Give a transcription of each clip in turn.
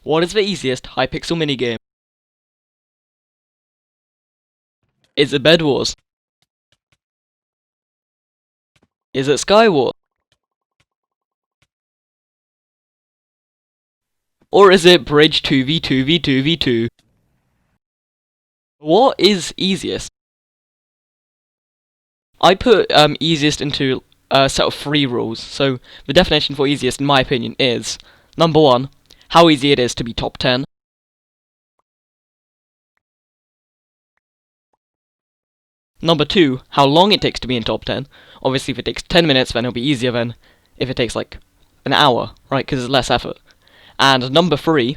What is the easiest Hypixel minigame? Is it Bed Wars? Is it Sky Wars? Or is it Bridge 2v2v2v2? What is easiest? I put easiest into a set of 3 rules. So the definition for easiest, in my opinion, is number 1, how easy it is to be top 10. Number 2, how long it takes to be in top 10. Obviously, if it takes 10 minutes, then it'll be easier than if it takes like an hour, right? Because it's less effort. And number 3,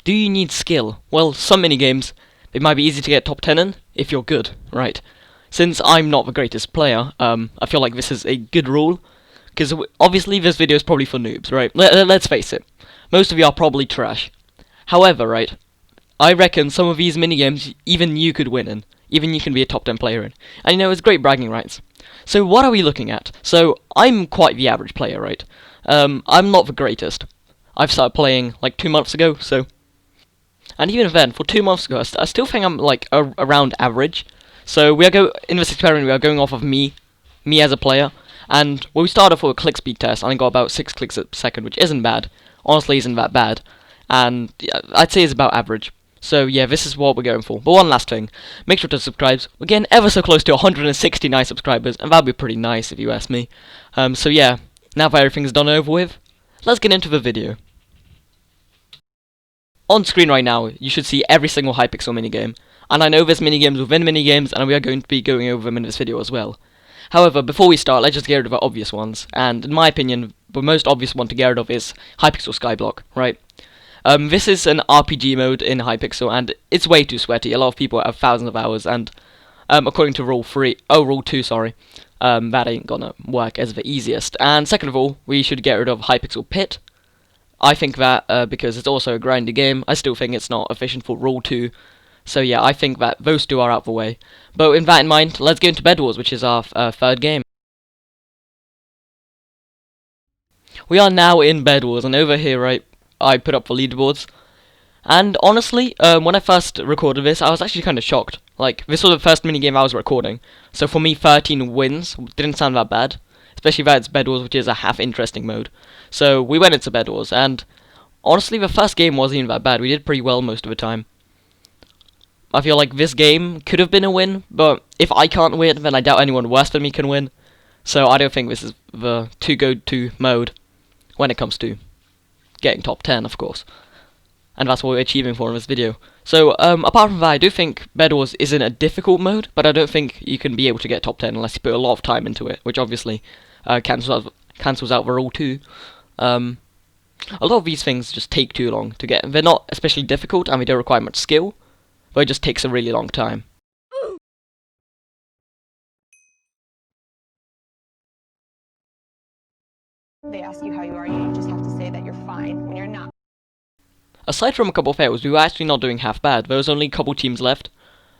do you need skill? Well, some minigames, it might be easy to get top 10 in if you're good, right? Since I'm not the greatest player, I feel like this is a good rule, because obviously this video is probably for noobs, right? Let's face it, most of you are probably trash. However, right, I reckon some of these minigames even you could win in, even you can be a top 10 player in, and you know, it's great bragging rights. So what are we looking at? So I'm quite the average player, right? I'm not the greatest. I've started playing like 2 months ago, so. And even then, for 2 months ago, I still think I'm like around average. So in this experiment, we are going off of me as a player, and well, we started off with a click speed test, and I got about 6 clicks a second, which isn't bad. Honestly, isn't that bad, and yeah, I'd say it's about average. So yeah, this is what we're going for. But one last thing, make sure to subscribe. We're getting ever so close to 169 subscribers, and that'd be pretty nice if you ask me. So yeah, now that everything's done over with, let's get into the video. On screen right now, you should see every single Hypixel minigame, and I know there's minigames within minigames, and we are going to be going over them in this video as well. However, before we start, let's just get rid of the obvious ones, and in my opinion, the most obvious one to get rid of is Hypixel Skyblock, right? This is an RPG mode in Hypixel, and it's way too sweaty. A lot of people have thousands of hours, and according to rule 2, sorry, that ain't gonna work as the easiest. And second of all, we should get rid of Hypixel Pit. I think that because it's also a grindy game, I still think it's not efficient for rule 2. So yeah, I think that those two are out of the way. But with that in mind, let's get into Bed Wars, which is our third game. We are now in Bed Wars, and over here, right, I put up the leaderboards. And honestly, when I first recorded this, I was actually kind of shocked. Like, this was the first minigame I was recording. So for me, 13 wins didn't sound that bad. Especially that it's Bed Wars, which is a half-interesting mode. So we went into Bed Wars, and honestly, the first game wasn't even that bad. We did pretty well most of the time. I feel like this game could have been a win, but if I can't win, then I doubt anyone worse than me can win. So I don't think this is the go-to mode when it comes to getting top 10, of course. And that's what we're achieving for in this video. So, apart from that, I do think Bed Wars isn't a difficult mode, but I don't think you can be able to get top 10 unless you put a lot of time into it, which obviously cancels out the rule 2. A lot of these things just take too long to get. They're not especially difficult, and they don't require much skill, but it just takes a really long time. They ask you how you are, you just have to say that you're fine when you're not. Aside from a couple of fails, we were actually not doing half bad. There was only a couple teams left.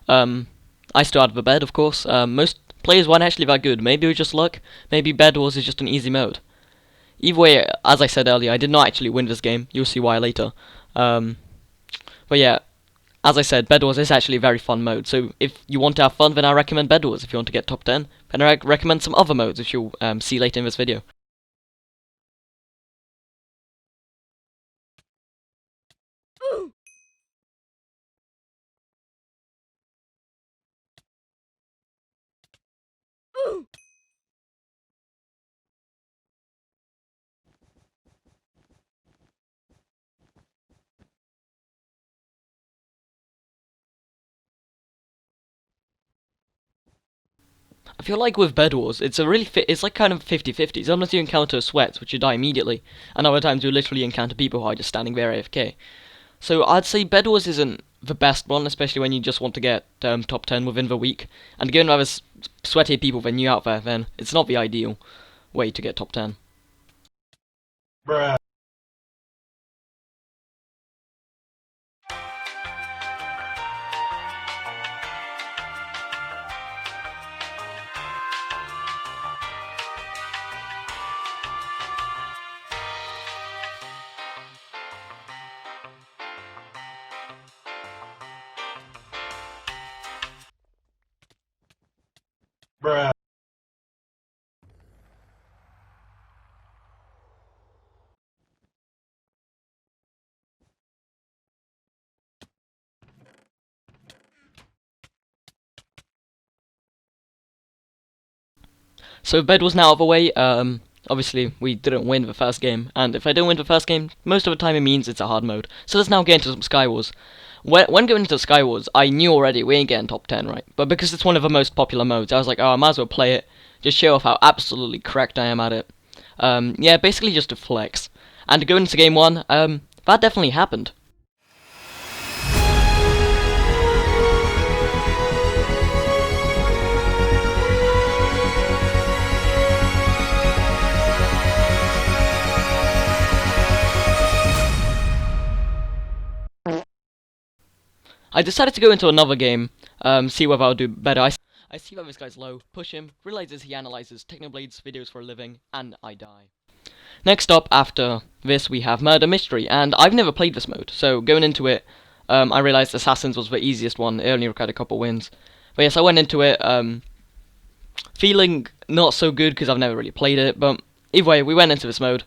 I still had the bed, of course. Most players weren't actually that good. Maybe it was just luck. Maybe Bed Wars is just an easy mode. Either way, as I said earlier, I did not actually win this game. You'll see why later. But yeah, as I said, Bed Wars is actually a very fun mode. So if you want to have fun, then I recommend Bed Wars. If you want to get top 10, then I recommend some other modes, which you'll see later in this video. I feel like with Bed Wars, it's it's like kind of 50-50. Sometimes you encounter sweats, which you die immediately, and other times you literally encounter people who are just standing there AFK. So I'd say Bed Wars isn't the best one, especially when you just want to get top 10 within the week. And given there's sweatier people than you out there, then it's not the ideal way to get top 10. Bruh. Bruh. So bed was now out of the way. Obviously we didn't win the first game, and if I don't win the first game, most of the time it means it's a hard mode. So let's now get into some Skywars. When going into Skywars, I knew already we ain't getting top 10, right? But because it's one of the most popular modes, I was like, oh, I might as well play it, just show off how absolutely correct I am at it. Yeah, basically just to flex. And to go into game 1, that definitely happened. I decided to go into another game, see whether I'll do better. I see that this guy's low, push him, realizes he analyzes Technoblade's videos for a living, and I die. Next up, after this, we have Murder Mystery, and I've never played this mode, so going into it, I realized Assassins was the easiest one. It only required a couple wins. But yes, I went into it, feeling not so good because I've never really played it, but either way, we went into this mode.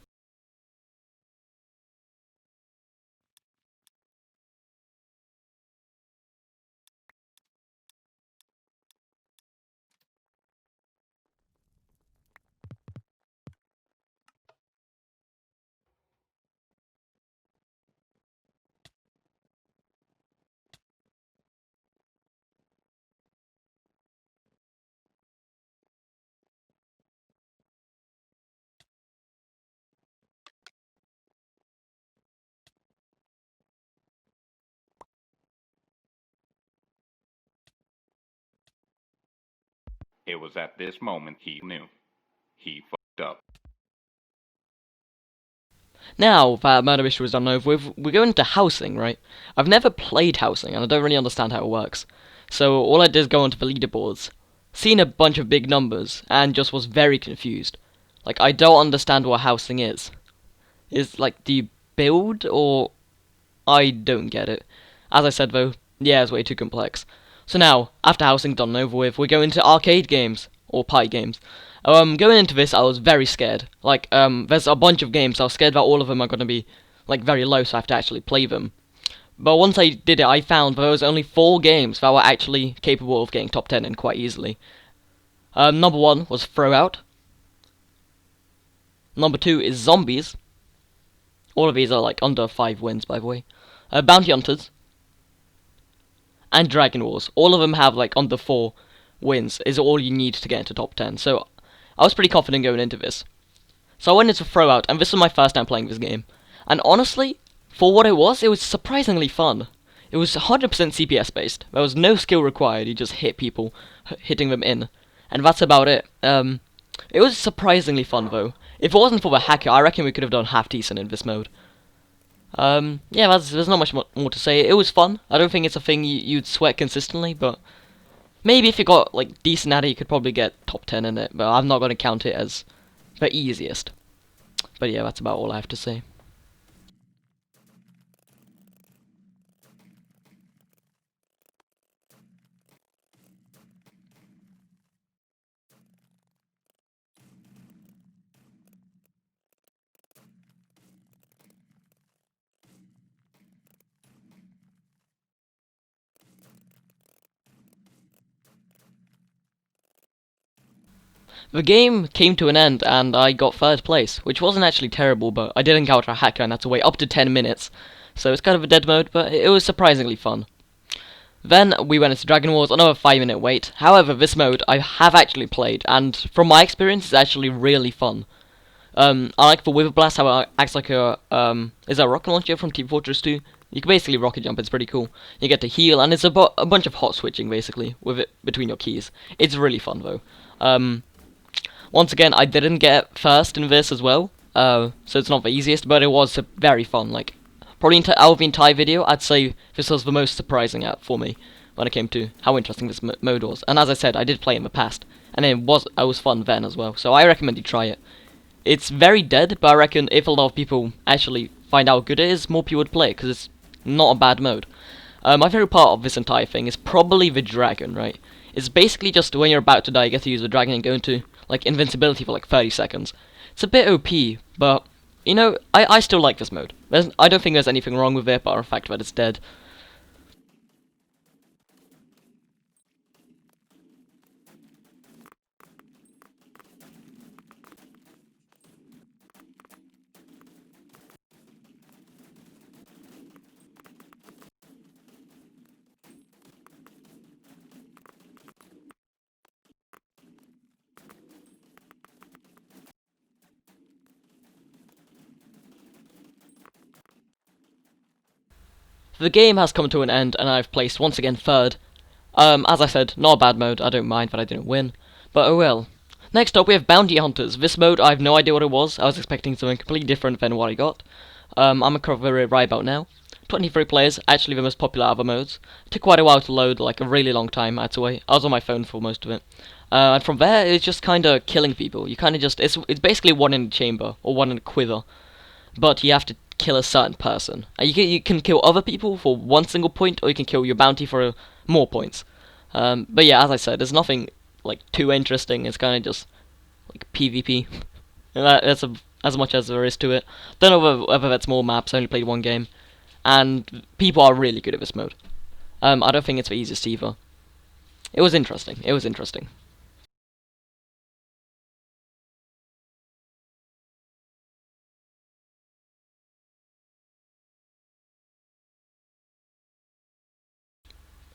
It was at this moment he knew. He fucked up. Now that Murder Mystery was done over with, we're going into housing, right? I've never played housing, and I don't really understand how it works. So all I did is go onto the leaderboards, seen a bunch of big numbers, and just was very confused. Like, I don't understand what housing is. Is, like, do you build, or... I don't get it. As I said, though, yeah, it's way too complex. So now, after housing done and over with, we're going to arcade games, or pie games. Going into this, I was very scared. Like, there's a bunch of games, I was scared that all of them are going to be, like, very low, so I have to actually play them. But once I did it, I found there was only 4 games that were actually capable of getting top 10 in quite easily. Number 1 was Throwout. Number 2 is Zombies. All of these are, like, under 5 wins, by the way. Bounty Hunters. And Dragon Wars. All of them have, like, under 4 wins is all you need to get into top 10. So I was pretty confident going into this. So I went into Throwout, and this was my first time playing this game. And honestly, for what it was surprisingly fun. It was 100% CPS based. There was no skill required, you just hit people, hitting them in. And that's about it. It was surprisingly fun though. If it wasn't for the hacker, I reckon we could have done half decent in this mode. Yeah, there's not much more to say. It was fun. I don't think it's a thing you'd sweat consistently, but maybe if you got like decent at it, you could probably get top 10 in it. But I'm not going to count it as the easiest. But yeah, that's about all I have to say. The game came to an end and I got 3rd place, which wasn't actually terrible, but I did encounter a hacker and had to wait up to 10 minutes. So it's kind of a dead mode, but it was surprisingly fun. Then we went into Dragon Wars, another 5-minute wait. However, this mode I have actually played, and from my experience, it's actually really fun. I like the Wither Blast, how it acts like a, is that a rocket launcher from Team Fortress 2? You can basically rocket jump, it's pretty cool. You get to heal, and it's a bunch of hot switching, basically, with it between your keys. It's really fun, though. Once again, I didn't get first in this as well, so it's not the easiest, but it was very fun. Like, probably out of the entire video, I'd say this was the most surprising for me when it came to how interesting this mode was. And as I said, I did play in the past, and it was fun then as well. So I recommend you try it. It's very dead, but I reckon if a lot of people actually find out how good it is, more people would play it, because it's not a bad mode. My favorite part of this entire thing is probably the dragon, right? It's basically just when you're about to die, you get to use the dragon and go into like invincibility for like 30 seconds. It's a bit OP, but you know, I still like this mode. I don't think there's anything wrong with it, but the fact that it's dead. The game has come to an end, and I've placed once again third. As I said, not a bad mode. I don't mind that I didn't win, but oh well. Next up, we have Bounty Hunters. This mode, I have no idea what it was. I was expecting something completely different than what I got. I'm gonna cover it right about now. 23 players, actually the most popular other modes. It took quite a while to load, like a really long time, I'd say. I was on my phone for most of it. And from there, it's just kinda killing people. You kinda just, it's basically one in a chamber, or one in a quiver. But you have to kill a certain person. You can kill other people for one single point, or you can kill your bounty for more points. But yeah, as I said, there's nothing like too interesting. It's kind of just like PvP. That's as much as there is to it. Don't know whether that's more maps. I only played one game, and people are really good at this mode. I don't think it's the easiest either. It was interesting. It was interesting.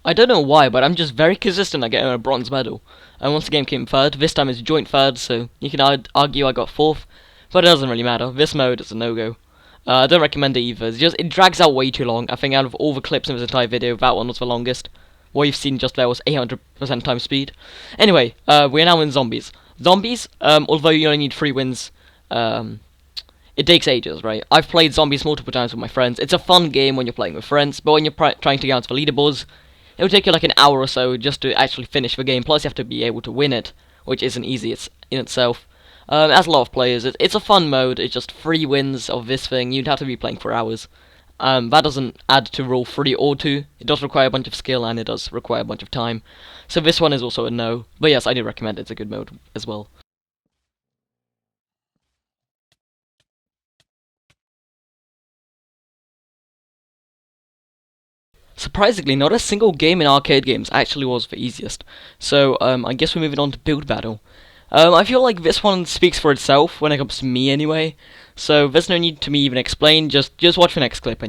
I don't know why, but I'm just very consistent at getting a bronze medal. And once the game came third, this time it's joint third, so you can argue I got fourth, but it doesn't really matter. This mode is a no-go. I don't recommend it either. It drags out way too long. I think out of all the clips in this entire video, that one was the longest. What you've seen just there was 800% time speed. Anyway, we're now in zombies. Zombies, although you only need 3 wins, it takes ages, right? I've played zombies multiple times with my friends. It's a fun game when you're playing with friends, but when you're trying to get onto the leaderboards, it will take you like an hour or so just to actually finish the game. Plus, you have to be able to win it, which isn't easy in itself. It has a lot of players. It's a fun mode. It's just 3 wins of this thing. You'd have to be playing for hours. That doesn't add to rule 3 or 2. It does require a bunch of skill, and it does require a bunch of time. So this one is also a no. But yes, I do recommend it. It's a good mode as well. Surprisingly, not a single game in arcade games actually was the easiest. So, I guess we're moving on to Build Battle. I feel like this one speaks for itself when it comes to me anyway. So, there's no need to me even explain, just watch the next clip.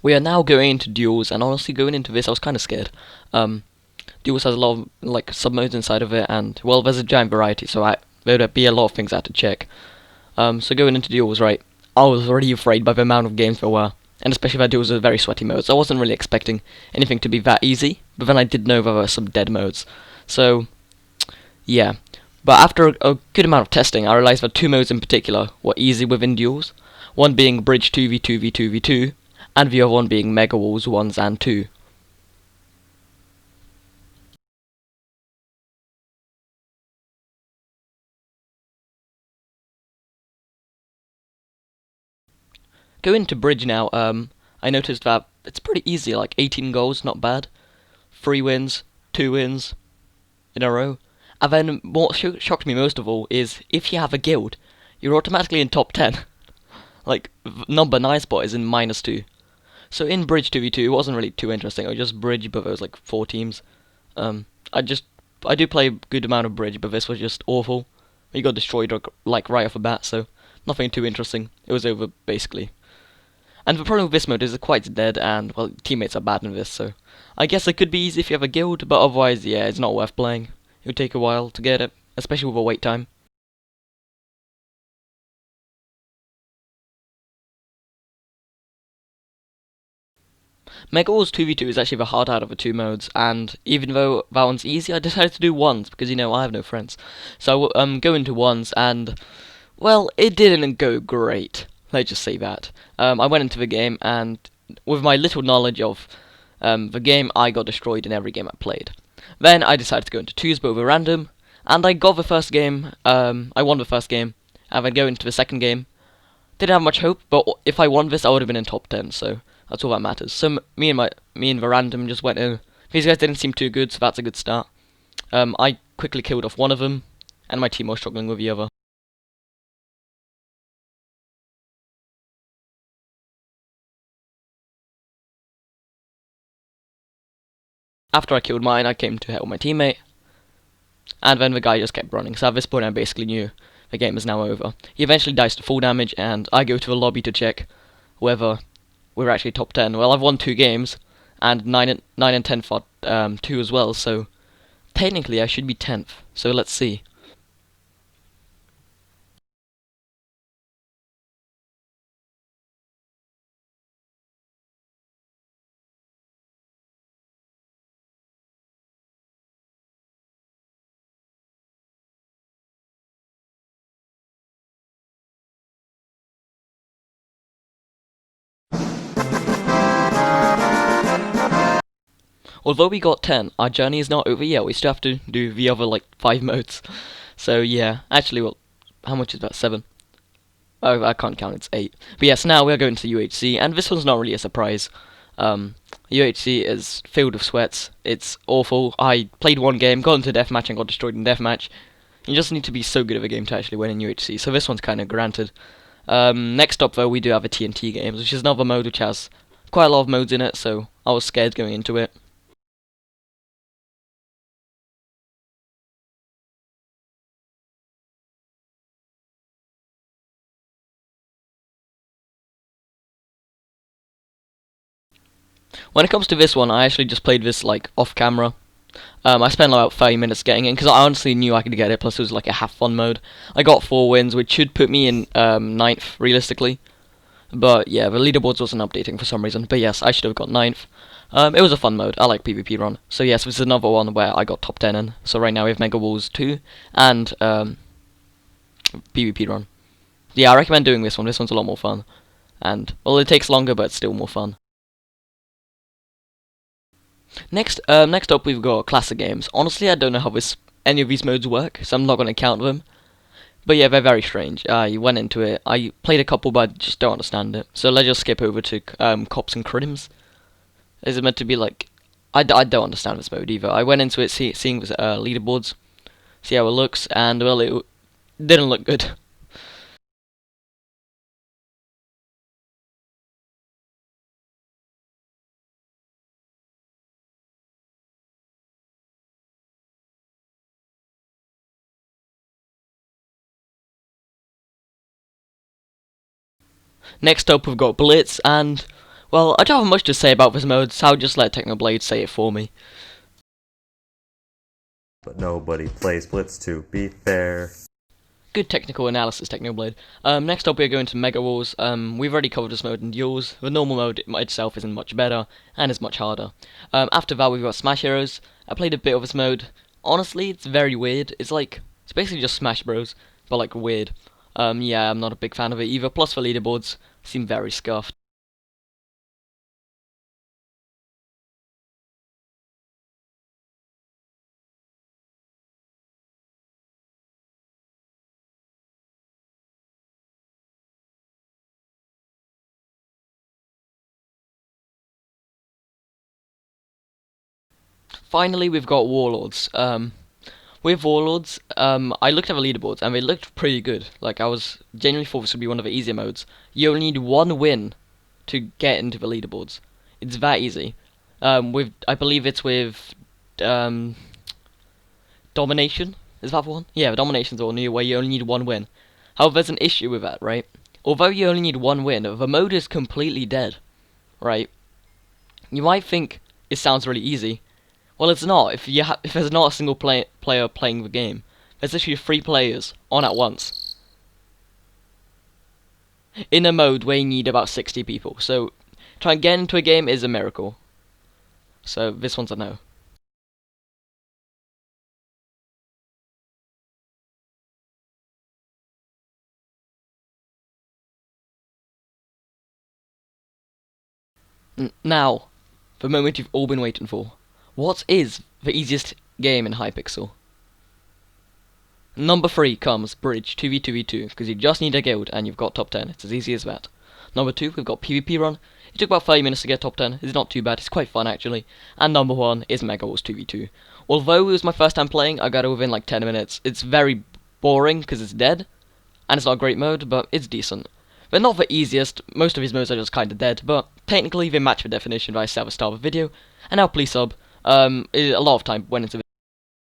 We are now going into duels, and honestly, going into this, I was kind of scared. Duels has a lot of like submodes inside of it, and well, there's a giant variety, so there'd be a lot of things I had to check. So going into duels, right, I was already afraid by the amount of games there were, and especially that duels are very sweaty modes. I wasn't really expecting anything to be that easy, but then I did know there were some dead modes. So yeah, but after a good amount of testing, I realized that two modes in particular were easy within duels. One being Bridge 2v2v2v2, and the other one being Mega Walls 1s and 2. Going to Bridge now, I noticed that it's pretty easy, like 18 goals, not bad. 3 wins, 2 wins in a row. And then what shocked me most of all is if you have a guild, you're automatically in top 10. Like, number 9 spot is in -2. So in Bridge 2v2, it wasn't really too interesting. It was just Bridge, but there was like 4 teams. I do play a good amount of Bridge, but this was just awful. We got destroyed like right off the bat, so nothing too interesting. It was over basically. And the problem with this mode is it's quite dead, and well, teammates are bad in this, so I guess it could be easy if you have a guild, but otherwise, yeah, it's not worth playing. It would take a while to get it, especially with a wait time. Mega Wars 2v2 is actually the hard out of the two modes, and even though that one's easy, I decided to do ones, because, you know, I have no friends. So, go into ones, and, well, it didn't go great. Let's just say that. I went into the game, and with my little knowledge of the game, I got destroyed in every game I played. Then I decided to go into twos, but with random, and I got the first game. I won the first game, and then go into the second game. Didn't have much hope, but if I won this, I would have been in top 10. So that's all that matters. So me and the random just went in. These guys didn't seem too good, so that's a good start. I quickly killed off one of them, and my team was struggling with the other. After I killed mine, I came to help my teammate, and then the guy just kept running. So at this point, I basically knew the game is now over. He eventually dies to full damage, and I go to the lobby to check whether we're actually top 10. Well, I've won 2 games, and 9 and 10 for 2 as well, so technically I should be 10th. So let's see. Although we got 10, our journey is not over yet. We still have to do the other, like, 5 modes. So, yeah. Actually, well, how much is that? 7? Oh, I can't count, it's 8. But yes, now we're going to UHC, and this one's not really a surprise. UHC is filled with sweats. It's awful. I played one game, got into deathmatch, and got destroyed in deathmatch. You just need to be so good of a game to actually win in UHC, so this one's kind of granted. Next up, though, we do have a TNT games, which is another mode which has quite a lot of modes in it, so I was scared going into it. When it comes to this one, I actually just played this like off camera. I spent about 30 minutes getting in because I honestly knew I could get it. Plus, it was like a have fun mode. I got 4 wins, which should put me in 9th realistically. But yeah, the leaderboards wasn't updating for some reason. But yes, I should have got 9th. It was a fun mode. I like PvP run. So yes, this is another one where I got top 10 in. So right now we have Mega Walls 2 and PvP run. Yeah, I recommend doing this one. This one's a lot more fun. And well, it takes longer, but it's still more fun. Next up we've got classic games. Honestly, I don't know how any of these modes work, so I'm not going to count them. But yeah, they're very strange. I went into it. I played a couple, but I just don't understand it. So let's just skip over to Cops and Crims. Is it meant to be like... I don't understand this mode either. I went into it seeing leaderboards, see how it looks, and well, it didn't look good. Next up we've got Blitz, and Well, I don't have much to say about this mode, so I'll just let technoblade say it for me. But nobody plays Blitz, to be fair. Good technical analysis, technoblade. Next up we're going to Mega Wars. We've already covered this mode in duels. The normal mode itself isn't much better, and is much harder. After that we've got Smash Heroes. I played a bit of this mode. Honestly, it's very weird. It's basically just Smash Bros, but like weird. Yeah, I'm not a big fan of it either, plus the leaderboards seem very scuffed. Finally, we've got Warlords. With Warlords, I looked at the leaderboards and they looked pretty good. Like, I was genuinely thought this would be one of the easier modes. You only need one win to get into the leaderboards. It's that easy. I believe it's with Domination. Is that the one? Yeah, Domination's the one where you only need one win. However, there's an issue with that, right? Although you only need one win, the mode is completely dead, right? You might think it sounds really easy. Well, it's not. If there's not a single player playing the game, there's literally 3 players on at once in a mode where you need about 60 people. So trying to get into a game is a miracle. So this one's a no. Now, the moment you've all been waiting for. What is the easiest game in Hypixel? Number 3 comes Bridge 2v2v2, because you just need a guild and you've got top 10. It's as easy as that. Number 2, we've got PvP Run. It took about 30 minutes to get top 10. It's not too bad. It's quite fun, actually. And number 1 is Mega Wars 2v2. Although it was my first time playing, I got it within like 10 minutes. It's very boring because it's dead, and it's not a great mode, but it's decent. They're not the easiest. Most of these modes are just kind of dead, but technically they match the definition that I said at the start of the video. And now please sub. A lot of time went into